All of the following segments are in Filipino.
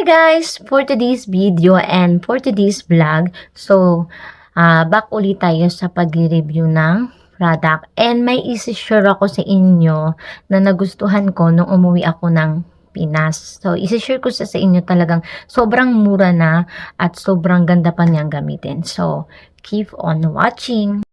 Hi guys! For today's video and for today's vlog, back ulit tayo sa pag-review ng product. And may isi-share ako sa inyo na nagustuhan ko nung umuwi ako ng Pinas. So, isi-share ko sa inyo talagang sobrang mura na at sobrang ganda pa niyang gamitin. So, keep on watching!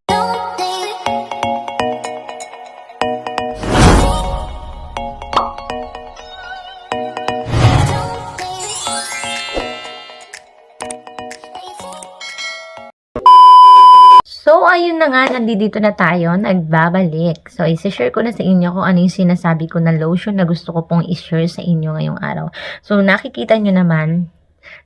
So, ayun na nga, nandito na tayo, nagbabalik. So, isi-share ko na sa inyo kung ano yung sinasabi ko na lotion na gusto ko pong i-share sa inyo ngayong araw. So, nakikita nyo naman,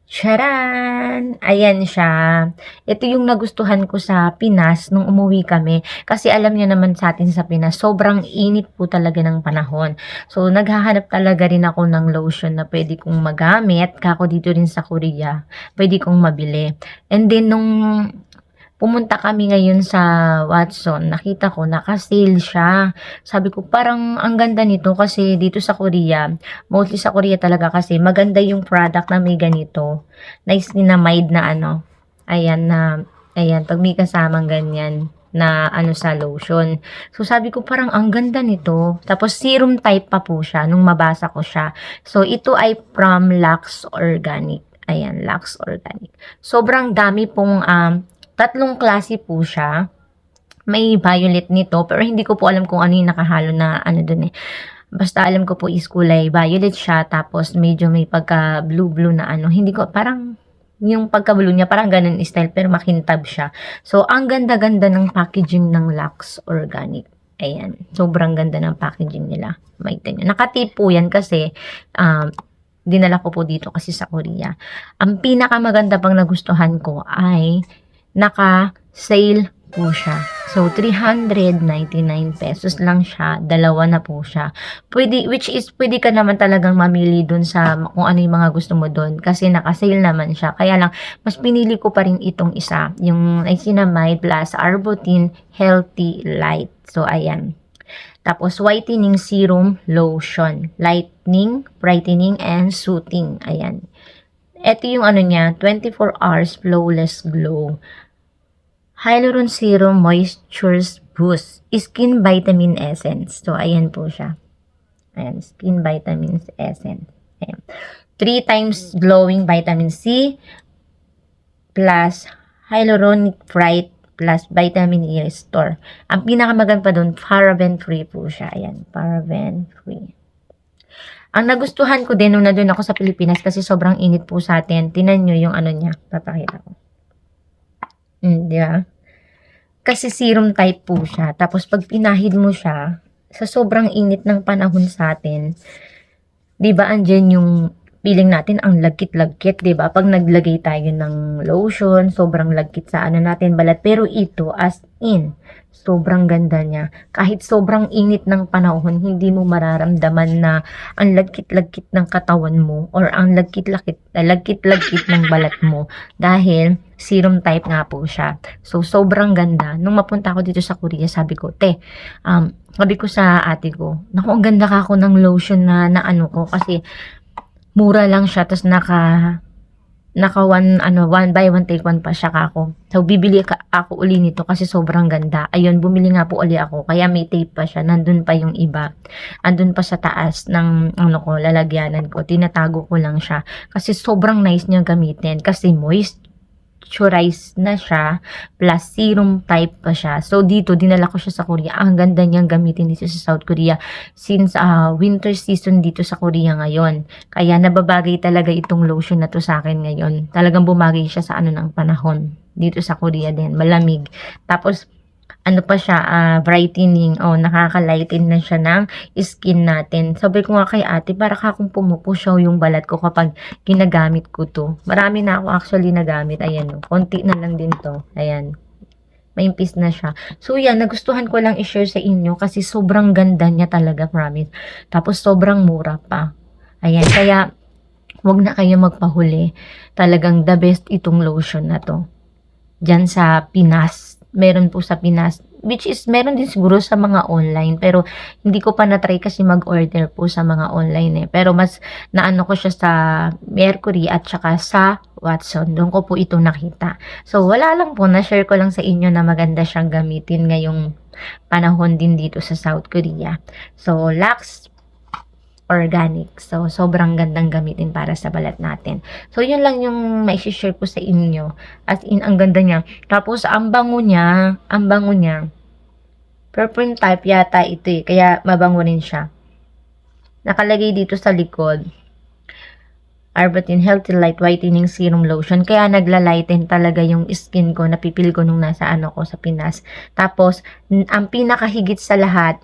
charan! Ayan siya. Ito yung nagustuhan ko sa Pinas nung umuwi kami. Kasi alam nyo naman sa atin sa Pinas, sobrang init po talaga ng panahon. So, naghahanap talaga rin ako ng lotion na pwede kong magamit. Kako dito rin sa Korea, pwede kong mabili. And then, nung pumunta kami ngayon sa Watson, nakita ko, naka-sale siya. Sabi ko, parang ang ganda nito kasi dito sa Korea, mostly sa Korea talaga kasi maganda yung product na may ganito. Nice nilamide na ayan, pag may kasamang ganyan na sa lotion. So, sabi ko, parang ang ganda nito. Tapos, serum type pa po siya nung mabasa ko siya. So, ito ay from Lux Organic. Ayan, Lux Organic. Sobrang dami pong tatlong klase po siya. May violet nito, pero hindi ko po alam kung ano yung nakahalo na dun eh. Basta alam ko po is kulay violet siya, tapos medyo may pagka blue na hindi ko, parang yung pagka blue niya, parang ganun style, pero makintab siya. So, ang ganda-ganda ng packaging ng Lux Organic. Ayan, sobrang ganda ng packaging nila. Nakatip po yan kasi, dinala ko po dito kasi sa Korea. Ang pinakamaganda pang nagustuhan ko ay naka-sale po siya. So, 399 pesos lang siya. Dalawa na po siya. Pwede ka naman talagang mamili dun sa kung ano yung mga gusto mo dun. Kasi naka-sale naman siya. Kaya lang, mas pinili ko pa rin itong isa. Yung Niacinamide plus Arbutin Healthy Light. So, ayan. Tapos, whitening serum lotion. Lightening, brightening, and soothing. Ayan. Ito yung niya, 24 hours flawless glow. Hyaluron Serum Moisture Boost. Skin Vitamin Essence. So, ayan po siya. Ayan, Skin Vitamins Essence. Ayan. 3 times glowing Vitamin C plus Hyaluronic Bright plus Vitamin E Restore. Ang pinakamaganda pa doon, paraben-free po siya. Ayan, paraben-free. Ang nagustuhan ko din nung na doon ako sa Pilipinas kasi sobrang init po sa atin. Tinan nyo yung niya. Papakita ko. Di ba? Kasi serum type po siya. Tapos pag pinahid mo siya, sa sobrang init ng panahon sa atin, di ba andyan yung feeling natin ang lagkit-lagkit, di ba? Pag naglagay tayo ng lotion, sobrang lagkit sa natin balat. Pero ito, as in, sobrang ganda niya. Kahit sobrang init ng panahon, hindi mo mararamdaman na ang lagkit-lagkit ng katawan mo or ang lagkit-lagkit ng balat mo dahil serum type nga po siya. So, sobrang ganda. Nung mapunta ako dito sa Korea, sabi ko, sabi ko sa ate ko, naku, ang ganda ka ako ng lotion na ko kasi mura lang siya, tapos naka one buy one take one pa siya kako. So, bibili ako uli nito kasi sobrang ganda. Ayun, bumili nga po uli ako. Kaya may tape pa siya. Nandun pa yung iba. Andun pa sa taas ng lalagyanan ko. Tinatago ko lang siya. Kasi sobrang nice niya gamitin. Kasi moisturize na siya. Plus serum type pa siya. So, dito, dinala ko siya sa Korea. Ang ganda niyang gamitin dito sa South Korea. Since winter season dito sa Korea ngayon. Kaya nababagay talaga itong lotion na to sa akin ngayon. Talagang bumagay siya sa ng panahon. Dito sa Korea din. Malamig. Tapos, pa siya, brightening. Nakaka-lighten na siya ng skin natin. Sabi ko nga kay ate, para akong pumupusyaw yung balat ko kapag ginagamit ko to. Marami na ako actually nagamit. Ayan, konti na lang din to. Ayan. Maimpis na siya. So, yan, nagustuhan ko lang i-share sa inyo kasi sobrang ganda niya talaga, promise. Tapos, sobrang mura pa. Ayan, kaya, wag na kayo magpahuli. Talagang the best itong lotion na to. Diyan sa Pinas. Meron po sa Pinas. which is meron din siguro sa mga online, pero hindi ko pa na-try kasi mag-order po sa mga online pero mas naano ko siya sa Mercury at saka sa Watson. Doon ko po ito nakita. So wala lang po, na-share ko lang sa inyo na maganda siyang gamitin ngayong panahon din dito sa South Korea. So Lux Organic. So, sobrang gandang gamitin para sa balat natin. So, yun lang yung mai-share ko sa inyo. As in, ang ganda niya. Tapos, ang bango niya, perfume type yata ito kaya mabango rin siya. Nakalagay dito sa likod, Arbutin Healthy Light Whitening Serum Lotion. Kaya nagla-lighten talaga yung skin ko. Napipil ko nung nasa ko sa Pinas. Tapos, ang pinakahigit sa lahat,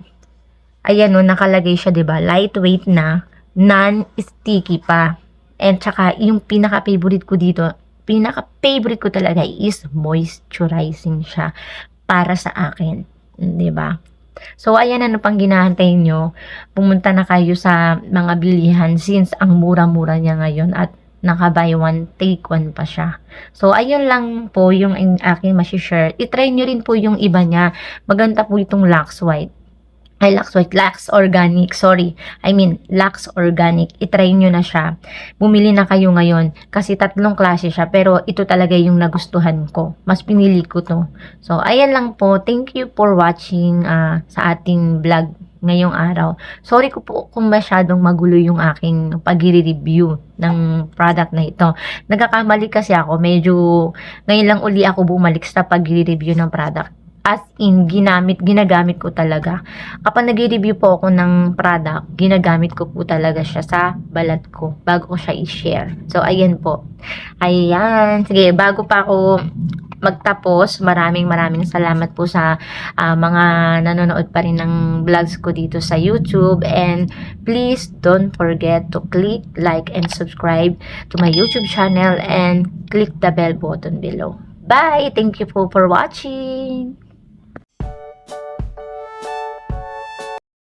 ayan nakalagay siya, 'di ba? Lightweight na, non-sticky pa. And tsaka yung pinaka-favorite ko dito, pinaka-favorite ko talaga is moisturizing siya para sa akin, 'di ba? So ayan, ano pang ginahantay nyo? Pumunta na kayo sa mga bilihan since ang mura-mura niya ngayon at naka-buy one, take one pa siya. So, ayun lang po yung aking masishare. I-try nyo rin po yung iba niya. Maganda po itong Lux White. Lux Organic, Lux Organic. I-try nyo na siya. Bumili na kayo ngayon kasi 3 klase siya, pero ito talaga yung nagustuhan ko. Mas pinili ko to. So, ayan lang po. Thank you for watching sa ating vlog ngayong araw. Sorry ko po kung masyadong magulo yung aking pag-review ng product na ito. Nagkakamali kasi ako. Medyo ngayon lang uli ako bumalik sa pag-review ng product. As in, ginagamit ko talaga. Kapag nag-review po ako ng product, ginagamit ko po talaga siya sa balat ko bago ko siya i-share. So, ayan po. Ayan. Sige, bago pa ako magtapos, maraming salamat po sa mga nanonood pa rin ng vlogs ko dito sa YouTube. And please don't forget to click, like, and subscribe to my YouTube channel and click the bell button below. Bye! Thank you po for watching!